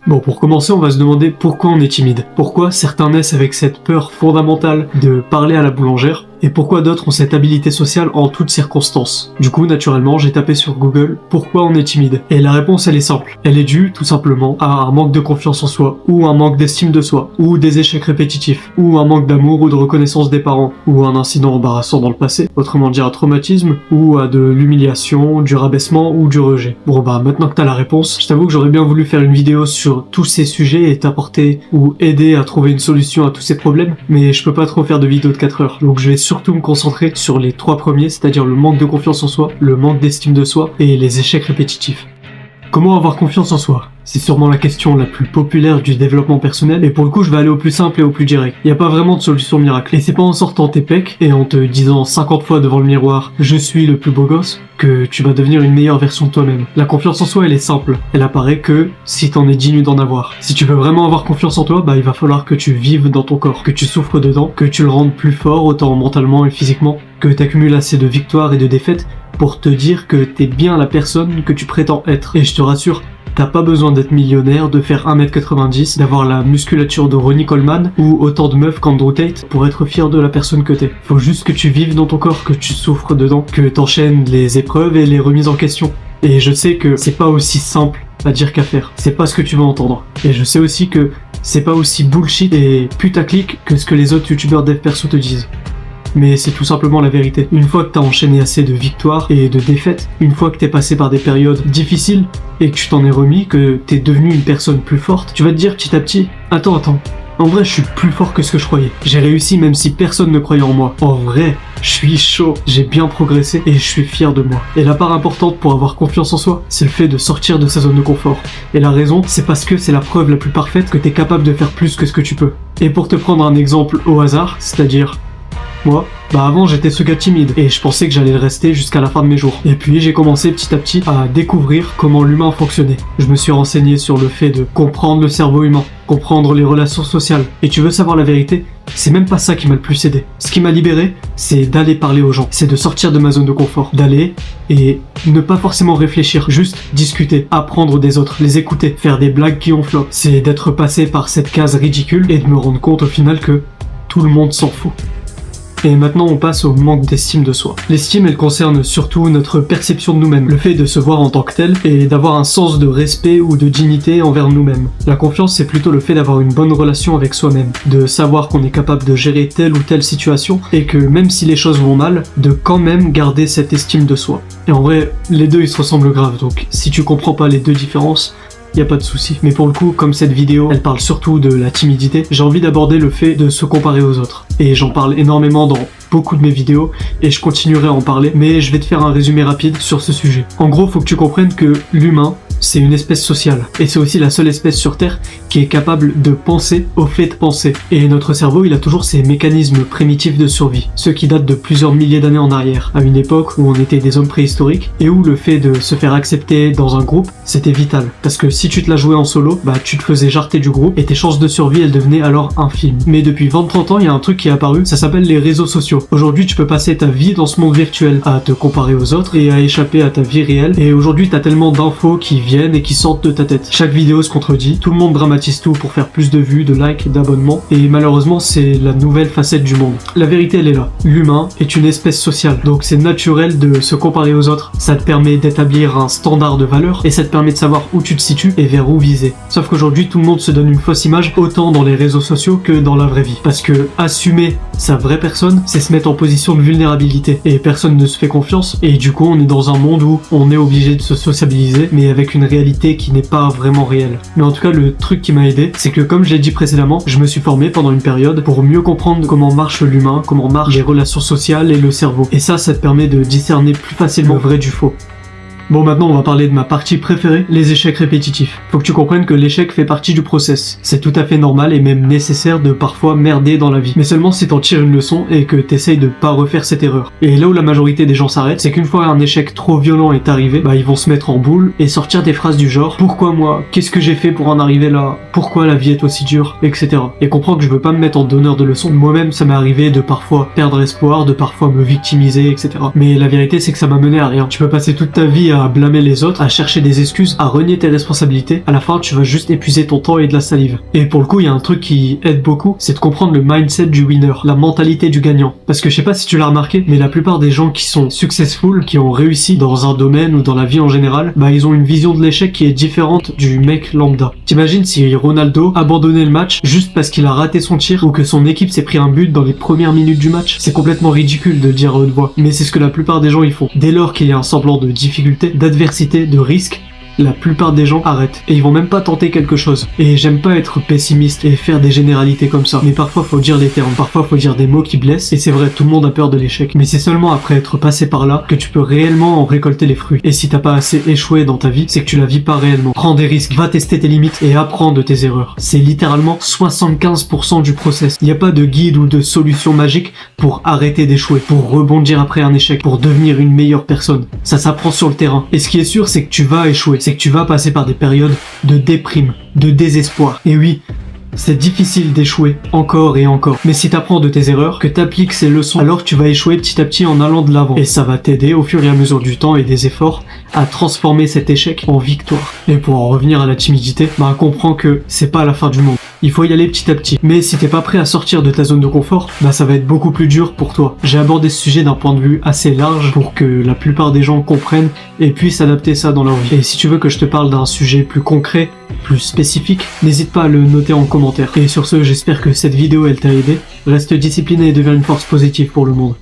Bon, pour commencer, on va se demander pourquoi on est timide. Pourquoi certains naissent avec cette peur fondamentale de parler à la boulangère, et pourquoi d'autres ont cette habilité sociale en toutes circonstances. Du coup, naturellement, j'ai tapé sur Google « Pourquoi on est timide ?» Et la réponse, elle est simple. Elle est due, tout simplement, à un manque de confiance en soi, ou un manque d'estime de soi, ou des échecs répétitifs, ou un manque d'amour ou de reconnaissance des parents, ou un incident embarrassant dans le passé, autrement dit un traumatisme, ou à de l'humiliation, du rabaissement ou du rejet. Bon bah, maintenant que t'as la réponse, je t'avoue que j'aurais bien voulu faire une vidéo sur tous ces sujets et t'apporter ou aider à trouver une solution à tous ces problèmes, mais je peux pas trop faire de vidéo de 4 heures, donc je vais surtout me concentrer sur les 3 premiers, c'est-à-dire le manque de confiance en soi, le manque d'estime de soi et les échecs répétitifs. Comment avoir confiance en soi ? C'est sûrement la question la plus populaire du développement personnel, et pour le coup je vais aller au plus simple et au plus direct. Y a pas vraiment de solution miracle, et c'est pas en sortant tes pecs et en te disant 50 fois devant le miroir « je suis le plus beau gosse » que tu vas devenir une meilleure version de toi-même. La confiance en soi elle est simple, elle apparaît que si t'en es digne d'en avoir. Si tu veux vraiment avoir confiance en toi, bah il va falloir que tu vives dans ton corps, que tu souffres dedans, que tu le rendes plus fort autant mentalement et physiquement, que t'accumules assez de victoires et de défaites pour te dire que t'es bien la personne que tu prétends être. Et je te rassure, t'as pas besoin d'être millionnaire, de faire 1m90, d'avoir la musculature de Ronnie Coleman ou autant de meufs qu'Andrew Tate pour être fier de la personne que t'es. Faut juste que tu vives dans ton corps, que tu souffres dedans, que t'enchaînes les épreuves et les remises en question. Et je sais que c'est pas aussi simple à dire qu'à faire. C'est pas ce que tu vas entendre. Et je sais aussi que c'est pas aussi bullshit et putaclic que ce que les autres youtubeurs dev perso te disent. Mais c'est tout simplement la vérité. Une fois que t'as enchaîné assez de victoires et de défaites, une fois que t'es passé par des périodes difficiles et que tu t'en es remis, que t'es devenu une personne plus forte, tu vas te dire petit à petit, attends, en vrai je suis plus fort que ce que je croyais. J'ai réussi même si personne ne croyait en moi. En vrai, je suis chaud, j'ai bien progressé et je suis fier de moi. Et la part importante pour avoir confiance en soi, c'est le fait de sortir de sa zone de confort. Et la raison, c'est parce que c'est la preuve la plus parfaite que t'es capable de faire plus que ce que tu peux. Et pour te prendre un exemple au hasard, c'est-à-dire moi, avant j'étais ce gars timide et je pensais que j'allais le rester jusqu'à la fin de mes jours. Et puis j'ai commencé petit à petit à découvrir comment l'humain fonctionnait. Je me suis renseigné sur le fait de comprendre le cerveau humain, comprendre les relations sociales. Et tu veux savoir la vérité ? C'est même pas ça qui m'a le plus aidé. Ce qui m'a libéré, c'est d'aller parler aux gens. C'est de sortir de ma zone de confort. D'aller et ne pas forcément réfléchir, juste discuter, apprendre des autres, les écouter, faire des blagues qui ont flop. C'est d'être passé par cette case ridicule et de me rendre compte au final que tout le monde s'en fout. Et maintenant on passe au manque d'estime de soi. L'estime elle concerne surtout notre perception de nous-mêmes, le fait de se voir en tant que tel et d'avoir un sens de respect ou de dignité envers nous-mêmes. La confiance c'est plutôt le fait d'avoir une bonne relation avec soi-même, de savoir qu'on est capable de gérer telle ou telle situation et que même si les choses vont mal, de quand même garder cette estime de soi. Et en vrai, les deux ils se ressemblent grave, donc si tu comprends pas les deux différences, y a pas de souci. Mais pour le coup, comme cette vidéo, elle parle surtout de la timidité, j'ai envie d'aborder le fait de se comparer aux autres. Et j'en parle énormément dans beaucoup de mes vidéos, et je continuerai à en parler, mais je vais te faire un résumé rapide sur ce sujet. En gros, faut que tu comprennes que l'humain, c'est une espèce sociale. Et c'est aussi la seule espèce sur Terre qui est capable de penser au fait de penser. Et notre cerveau, il a toujours ces mécanismes primitifs de survie, ceux qui datent de plusieurs milliers d'années en arrière, à une époque où on était des hommes préhistoriques, et où le fait de se faire accepter dans un groupe, c'était vital. Parce que si tu te la jouais en solo, tu te faisais jarter du groupe, et tes chances de survie, elles devenaient alors infimes. Mais depuis 20-30 ans, il y a un truc qui est apparu, ça s'appelle les réseaux sociaux. Aujourd'hui, tu peux passer ta vie dans ce monde virtuel, à te comparer aux autres, et à échapper à ta vie réelle, et aujourd'hui, t'as tellement d'infos qui viennent et qui sortent de ta tête. Chaque vidéo se contredit, tout le monde dramatise tout pour faire plus de vues, de likes, d'abonnements, et malheureusement c'est la nouvelle facette du monde. La vérité elle est là, l'humain est une espèce sociale, donc c'est naturel de se comparer aux autres, ça te permet d'établir un standard de valeur, et ça te permet de savoir où tu te situes et vers où viser. Sauf qu'aujourd'hui tout le monde se donne une fausse image, autant dans les réseaux sociaux que dans la vraie vie. Parce que assumer sa vraie personne, c'est se mettre en position de vulnérabilité, et personne ne se fait confiance, et du coup on est dans un monde où on est obligé de se sociabiliser, mais avec une réalité qui n'est pas vraiment réelle. Mais en tout cas, le truc qui m'a aidé, c'est que comme je l'ai dit précédemment, je me suis formé pendant une période pour mieux comprendre comment marche l'humain, comment marchent les relations sociales et le cerveau. Et ça te permet de discerner plus facilement le vrai du faux. Bon, maintenant on va parler de ma partie préférée, les échecs répétitifs. Faut que tu comprennes que l'échec fait partie du process. C'est tout à fait normal et même nécessaire de parfois merder dans la vie. Mais seulement si t'en tires une leçon et que t'essayes de pas refaire cette erreur. Et là où la majorité des gens s'arrêtent, c'est qu'une fois un échec trop violent est arrivé, ils vont se mettre en boule et sortir des phrases du genre « Pourquoi moi ? Qu'est-ce que j'ai fait pour en arriver là ? Pourquoi la vie est aussi dure ?» etc. Et comprends que je veux pas me mettre en donneur de leçons. Moi-même, ça m'est arrivé de parfois perdre espoir, de parfois me victimiser, etc. Mais la vérité, c'est que ça m'a mené à rien. Tu peux passer toute ta vie à blâmer les autres, à chercher des excuses, à renier tes responsabilités, à la fin tu vas juste épuiser ton temps et de la salive. Et pour le coup, il y a un truc qui aide beaucoup, c'est de comprendre le mindset du winner, la mentalité du gagnant. Parce que je sais pas si tu l'as remarqué, mais la plupart des gens qui sont successful, qui ont réussi dans un domaine ou dans la vie en général, bah ils ont une vision de l'échec qui est différente du mec lambda. T'imagines si Ronaldo abandonnait le match juste parce qu'il a raté son tir ou que son équipe s'est pris un but dans les premières minutes du match? C'est complètement ridicule de le dire à haute voix, mais c'est ce que la plupart des gens y font. Dès lors qu'il y a un semblant de difficulté, d'adversité, de risque, la plupart des gens arrêtent et ils vont même pas tenter quelque chose. Et j'aime pas être pessimiste et faire des généralités comme ça, mais parfois faut dire les termes, parfois faut dire des mots qui blessent, et c'est vrai, tout le monde a peur de l'échec, mais c'est seulement après être passé par là que tu peux réellement en récolter les fruits. Et si t'as pas assez échoué dans ta vie, c'est que tu la vis pas réellement. Prends des risques, va tester tes limites et apprends de tes erreurs. C'est littéralement 75% du process. Il y a pas de guide ou de solution magique pour arrêter d'échouer, pour rebondir après un échec, pour devenir une meilleure personne. Ça s'apprend sur le terrain. Et ce qui est sûr, c'est que tu vas échouer. C'est que tu vas passer par des périodes de déprime, de désespoir. Et oui, c'est difficile d'échouer encore et encore. Mais si t'apprends de tes erreurs, que t'appliques ces leçons, alors tu vas échouer petit à petit en allant de l'avant. Et ça va t'aider au fur et à mesure du temps et des efforts à transformer cet échec en victoire. Et pour en revenir à la timidité, bah comprends que c'est pas la fin du monde. Il faut y aller petit à petit. Mais si t'es pas prêt à sortir de ta zone de confort, bah ça va être beaucoup plus dur pour toi. J'ai abordé ce sujet d'un point de vue assez large pour que la plupart des gens comprennent et puissent adapter ça dans leur vie. Et si tu veux que je te parle d'un sujet plus concret, plus spécifique, n'hésite pas à le noter en commentaire. Et sur ce, j'espère que cette vidéo elle t'a aidé. Reste discipliné et deviens une force positive pour le monde.